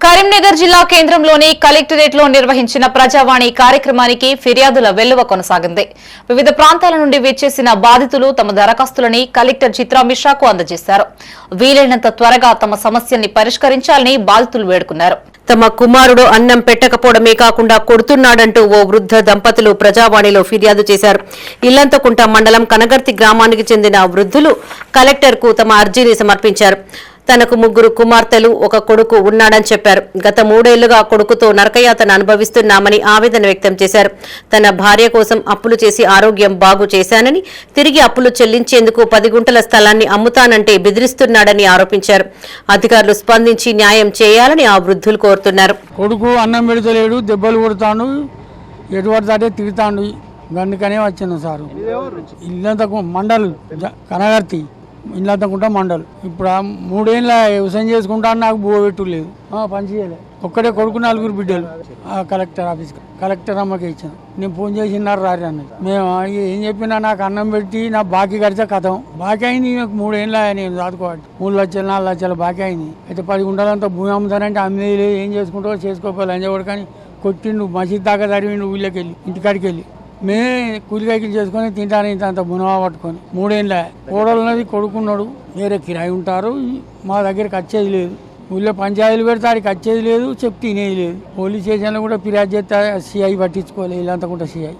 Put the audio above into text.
కరీంనగర్ జిల్లా కేంద్రంలోని కలెక్టరేట్ లో నిర్వహించిన ప్రజావాణి కార్యక్రమానికి ఫిర్యాదుల వెల్లువ కొనసాగింది. వివిధ ప్రాంతాల నుండి విచ్చేసిన బాధితులు తమ దరఖాస్తులని కలెక్టర్ చిత్రా మిశ్రాకు అందజేశారు. వీలైనంత త్వరగా తమ సమస్యల్ని పరిష్కరించాలని బాధితులు వేడుకున్నారు. తమ కుమారుడు అన్నం పెట్టకపోవడమే కాకుండా కొడుతున్నాడంటూ ఓ వృద్ధ దంపతులు ప్రజావాణిలో ఫిర్యాదు చేశారు. ఇల్లంతకుంట మండలం కనగర్తి గ్రామానికి చెందిన వృద్ధులు కలెక్టర్కు తమ అర్జీని సమర్పించారు. తనకు 3 కుమార్తెలు, 1 కొడుకు ఉన్నాడని చెప్పారు. గత 3 ఏళ్లుగా కొడుకుతో నరకయాతన అనుభవిస్తున్నామని ఆవేదన వ్యక్తం చేశారు. తన భార్య కోసం అప్పులు చేసి ఆరోగ్యం బాగు చేశానని, తిరిగి అప్పులు చెల్లించేందుకు 10 గుంటల స్థలాన్ని అమ్ముతానంటే బెదిరిస్తున్నాడని ఆరోపించారు. అధికారులు స్పందించి న్యాయం చేయాలని ఆ వృద్ధులు కోరుతున్నారు. కొడుకు అన్నం పెడతలేడు, దెబ్బలు కొడతాడు, ఎటువంటి తిరుగుతాడు. అందుకనే వచ్చాను సారు. ఇల్లంతకు మండల్ కనగర్తి ఇల్లంతకుంటా మండల్. ఇప్పుడు 3 ఏళ్ళ వ్యవసాయం చేసుకుంటా నాకు బువ్వ పెట్టు లేదు, పని చేయలే. ఒక్కడే కొడుకు, 4 బిడ్డలు. కలెక్టర్ ఆఫీస్ కలెక్టర్ అమ్మకి ఇచ్చాను. నేను ఫోన్ చేసినారు రారి అన్నది. మేము ఏం చెప్పినా నాకు అన్నం పెట్టి నా బాకీ కడితే కథం. బాకీ అయింది 3 ఏళ్ళ నేను చదువుకోవాలి. 3 లక్షలు 4 లక్షలు బాకీ అయింది. అయితే 10 గుంటలంతా భూమి అమ్ముతానంటే అమ్మేది ఏం చేసుకుంటావో చేసుకోవాలి లంజవాడు. కానీ కొట్టిండు, మసీద్ దాకా తరివిండు, ఊళ్ళకి వెళ్ళి ఇంటికాడికి వెళ్ళి. మేమే కూలికాయలు చేసుకొని తింటాను. ఇంత బునవా పట్టుకొని 3 ఏళ్ళ కోడలున్నది, కొడుకున్నాడు, వేరే కిరాయి ఉంటారు. మా దగ్గరికి వచ్చేది లేదు. ఊళ్ళో పంచాయతీలు పెడితే ఆడికి వచ్చేది లేదు, చెప్తే తినేది లేదు. పోలీస్ స్టేషన్లో కూడా ఫిర్యాదు చేస్తే సిఐ పట్టించుకోలేదు. ఇల్లంతకుంట సిఐ